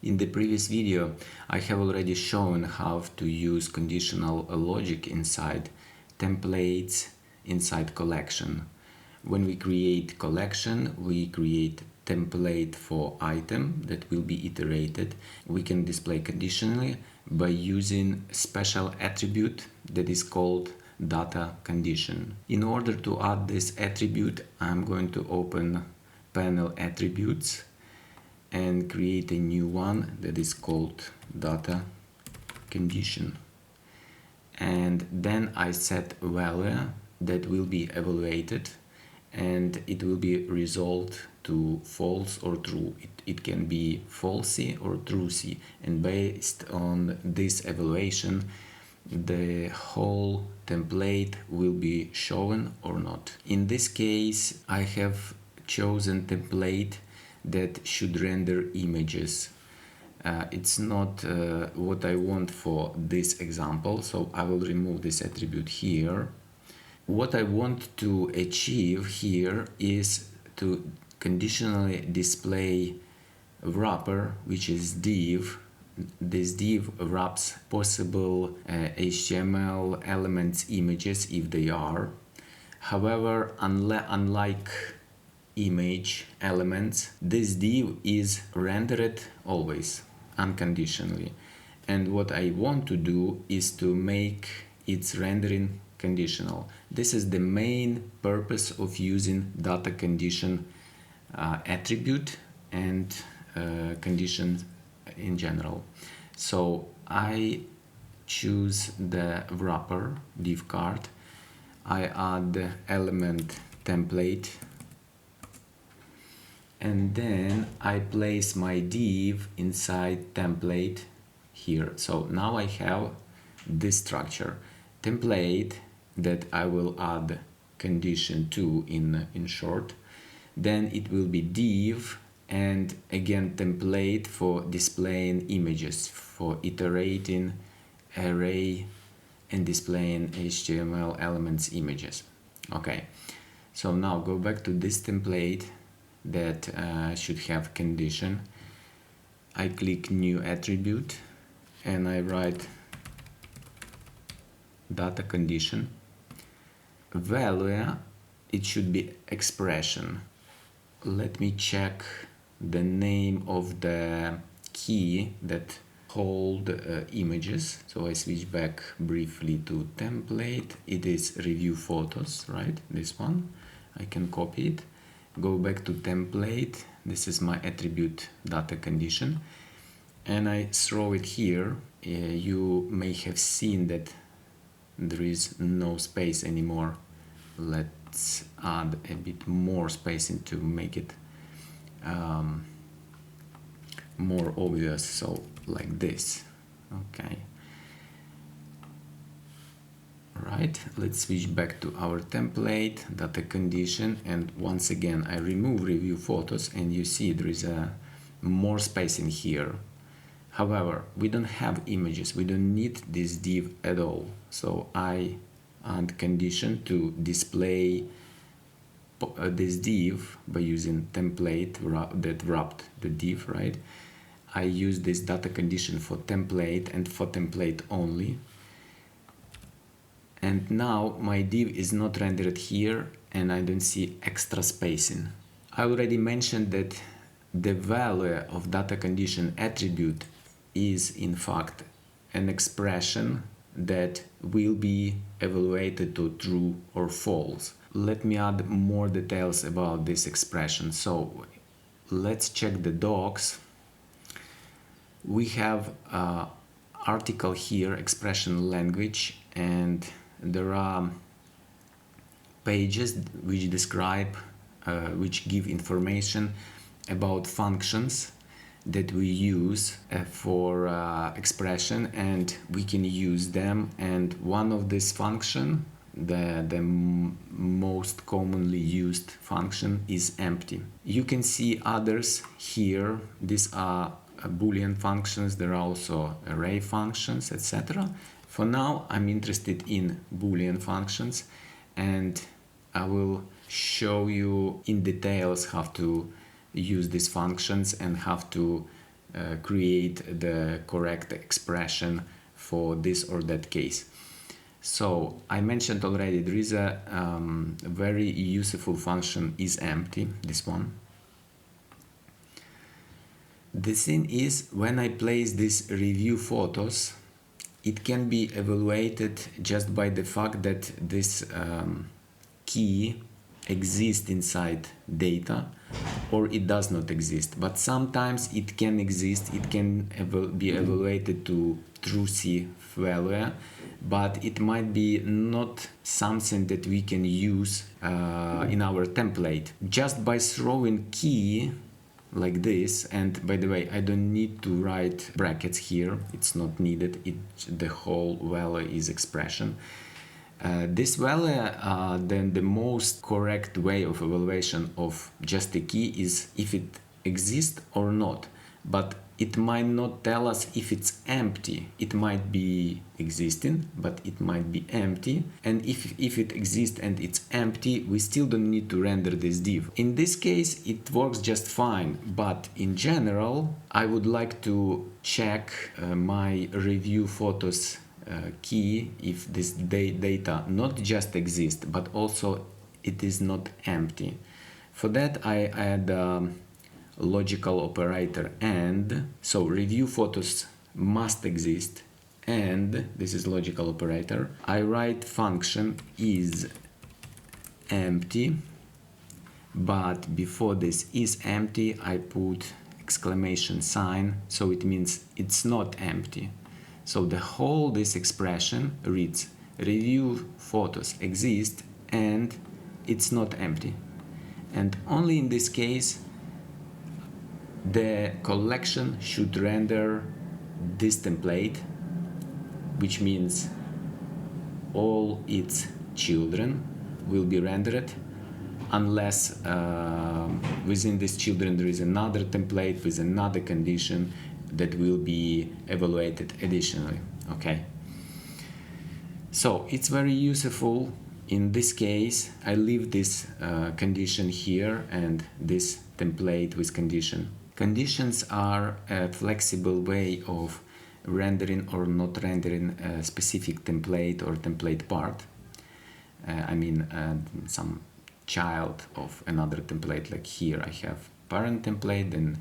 In the previous video, I have already shown how to use conditional logic inside templates, inside collection. When we create collection, we create template for item that will be iterated. We can display conditionally by using special attribute that is called data condition. In order to add this attribute, I'm going to open panel attributes and create a new one that is called data condition. And then I set value that will be evaluated, and it will be resolved to false or true. It can be falsy or truesy, and based on this evaluation the whole template will be shown or not. In this case I have chosen template that should render images. It's not what I want for this example, so I will remove this attribute here. What I want to achieve here is to conditionally display wrapper, which is div. This div wraps possible HTML elements images if they are. However, unlike image elements, this div is rendered always unconditionally, and what I want to do is to make its rendering conditional. This is the main purpose of using data condition attribute and conditions in general. So I choose the wrapper div card, I add the element template, and then I place my div inside template here. So now I have this structure, template that I will add condition to in short, then it will be div, and again template for displaying images, for iterating array and displaying HTML elements images. Okay, so now go back to this template that should have condition. I click new attribute and I write data condition. Value, it should be expression. Let me check the name of the key that hold images. So I switch back briefly to template. It is review photos, right? This one. I can copy it. Go back to template. This is my attribute data condition, and I throw it here. You may have seen that there is no space anymore. Let's add a bit more spacing to make it more obvious, so like this. Okay, right, let's switch back to our template data condition, and once again I remove review photos, and you see there is a more spacing here. However, we don't have images, we don't need this div at all, so I add condition to display this div by using template that wrapped the div, right? I use this data condition for template and for template only, and now my div is not rendered here and I don't see extra spacing. I already mentioned that the value of data condition attribute is in fact an expression that will be evaluated to true or false. Let me add more details about this expression. So let's check the docs. We have article here, expression language, and there are pages which describe, which give information about functions that we use for expression, and we can use them. And one of these function, the most commonly used function, is empty. You can see others here. These are Boolean functions, there are also array functions, etc. For now I'm interested in Boolean functions, and I will show you in details how to use these functions and how to create the correct expression for this or that case. So I mentioned already there is a very useful function isEmpty, this one. The thing is, when I place these review photos, it can be evaluated just by the fact that this key exists inside data or it does not exist. But sometimes it can exist, it can be evaluated to true C value, but it might be not something that we can use in our template. Just by throwing key like this, and by the way, I don't need to write brackets here, it's not needed, the whole value is expression. This value, then the most correct way of evaluation of just a key is if it exists or not, but it might not tell us if it's empty. It might be existing, but it might be empty. And if it exists and it's empty, we still don't need to render this div. In this case, it works just fine, but in general, I would like to check my review photos key if this data not just exists, but also it is not empty. For that, I add logical operator and, so review photos must exist, and this is logical operator. I write function is empty, but before this is empty I put exclamation sign, so it means it's not empty. So the whole this expression reads review photos exist and it's not empty, and only in this case the collection should render this template, which means all its children will be rendered, unless within these children there is another template with another condition that will be evaluated additionally. Okay, so it's very useful. In this case, I leave this condition here and this template with condition. Conditions are a flexible way of rendering or not rendering a specific template or template part. Some child of another template, like here I have parent template, then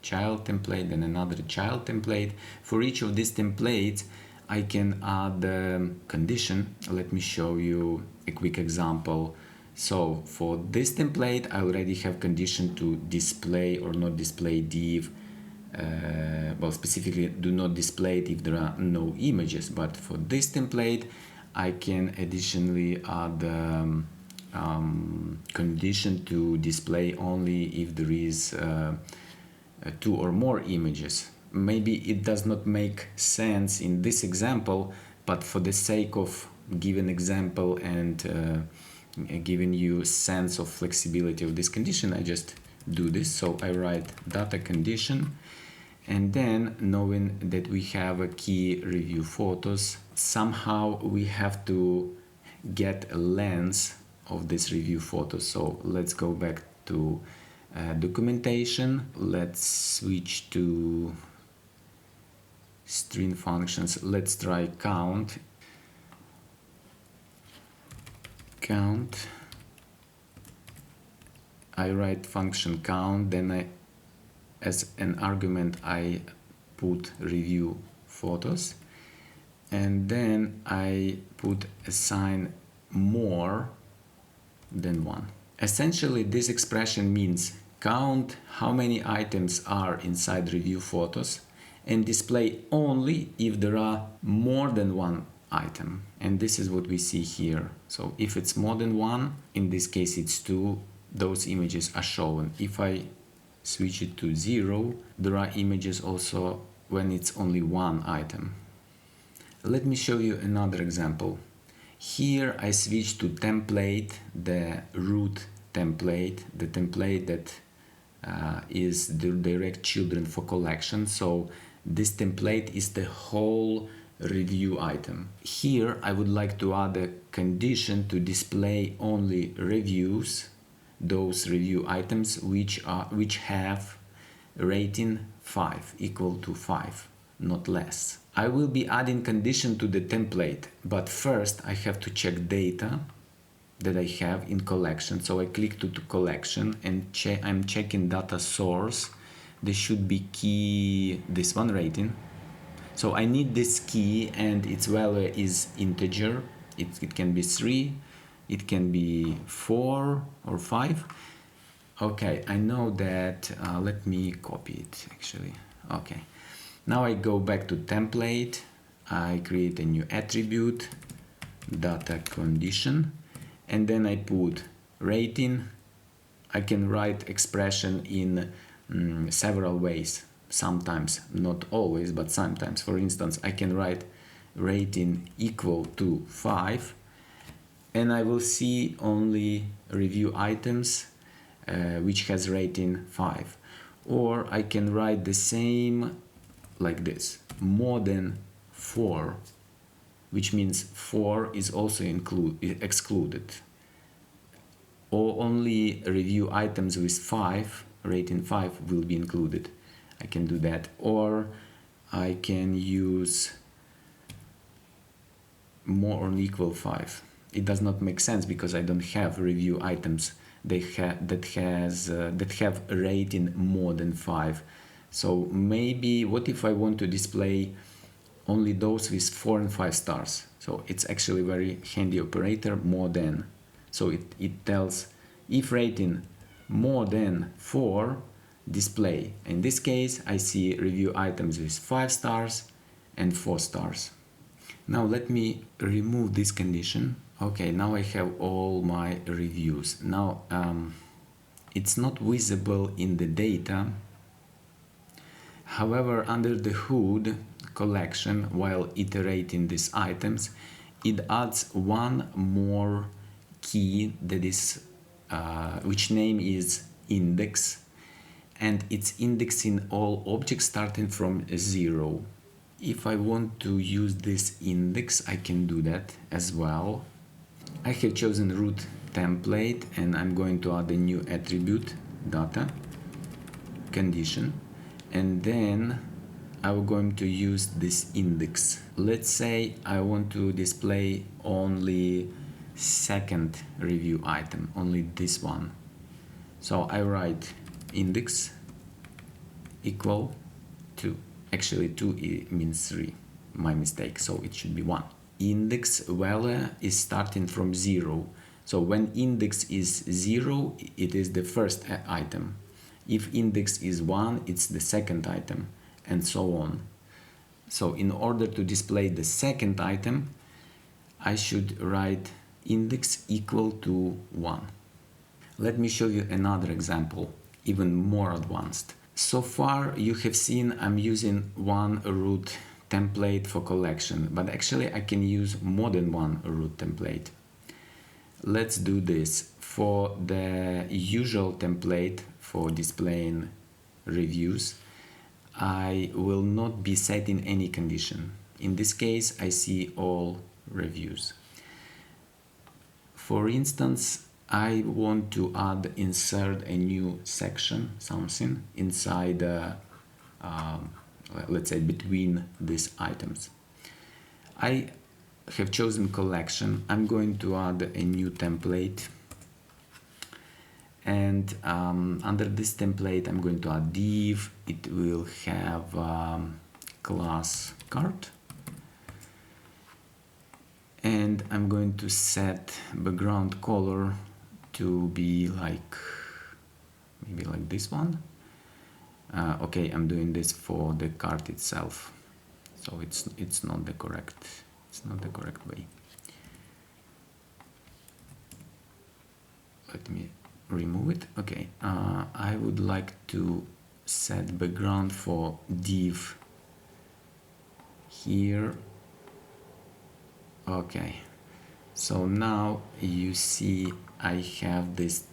child template, then another child template. For each of these templates I can add a condition. Let me show you a quick example. So for this template I already have condition to display or not display div. Specifically do not display it if there are no images, but for this template I can additionally add condition to display only if there is 2 or more images. Maybe it does not make sense in this example, but for the sake of giving example and giving you sense of flexibility of this condition, I just do this. So I write data condition, and then knowing that we have a key review photos, somehow we have to get a length of this review photos. So let's go back to documentation. Let's switch to string functions. Let's try count. I write function count, then as an argument I put review photos, and then I put assign more than 1. Essentially this expression means count how many items are inside review photos and display only if there are more than 1 item, and this is what we see here. So if it's more than 1, in this case it's 2, those images are shown. If I switch it to 0, there are images also when it's only 1 item. Let me show you another example. Here I switch to template, the root template, the template that is the direct children for collection. So this template is the whole review item. Here I would like to add a condition to display only reviews, those review items which have rating 5 equal to 5, not less. I will be adding condition to the template, but first I have to check data that I have in collection. So I click to collection and I'm checking data source. There should be key, this one, rating. So I need this key and its value is integer. It can be 3, it can be 4 or 5. Okay, I know that. Let me copy it actually. Okay, now I go back to template. I create a new attribute, data condition, and then I put rating. I can write expression in several ways. Sometimes, not always, but sometimes. For instance, I can write rating equal to 5, and I will see only review items which has rating 5. Or I can write the same like this, more than 4, which means 4 is also excluded. Or only review items with 5, rating 5 will be included. I can do that. Or I can use more or equal 5. It does not make sense because I don't have review items that have a rating more than 5. So maybe, what if I want to display only those with 4 and 5 stars? So it's actually very handy operator, more than. So it tells if rating more than 4, display. In this case, I see review items with 5 stars and 4 stars. Now let me remove this condition. Okay, now I have all my reviews. Now it's not visible in the data. However, under the hood collection, while iterating these items, it adds one more key that is which name is index, and it's indexing all objects starting from 0. If I want to use this index, I can do that as well. I have chosen root template and I'm going to add a new attribute, data condition, and then I'm going to use this index. Let's say I want to display only second review item, only this one. So I write index equal to, actually 2 means 3, my mistake, so it should be 1. Index value is starting from 0. So when index is 0, it is the first item. If index is 1, it's the second item, and so on. So in order to display the second item, I should write index equal to 1. Let me show you another example, even more advanced. So far you have seen I'm using one root template for collection, but actually I can use more than one root template. Let's do this. For the usual template for displaying reviews, I will not be setting any condition. In this case, I see all reviews. For instance, I want to insert a new section, something inside let's say between these items. I have chosen collection. I'm going to add a new template, and under this template I'm going to add div. It will have class card, and I'm going to set background color to be like maybe like this one. Okay, I'm doing this for the card itself, so it's not the correct way. Let me remove it. Okay, I would like to set background for div here. Okay, so now you see I have this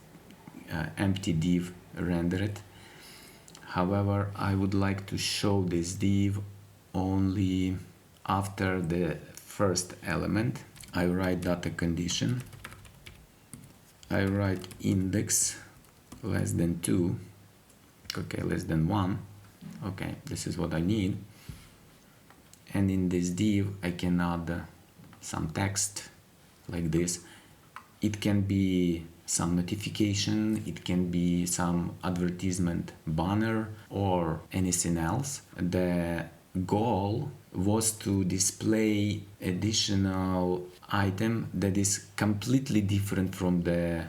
empty div rendered. However, I would like to show this div only after the first element. I write data condition. I write index less than 2. okay, less than 1. Okay, this is what I need. And in this div I can add some text like this. It can be some notification, it can be some advertisement banner or anything else. The goal was to display additional item that is completely different from the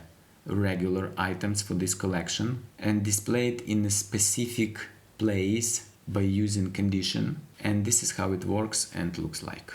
regular items for this collection and display it in a specific place by using condition. And this is how it works and looks like.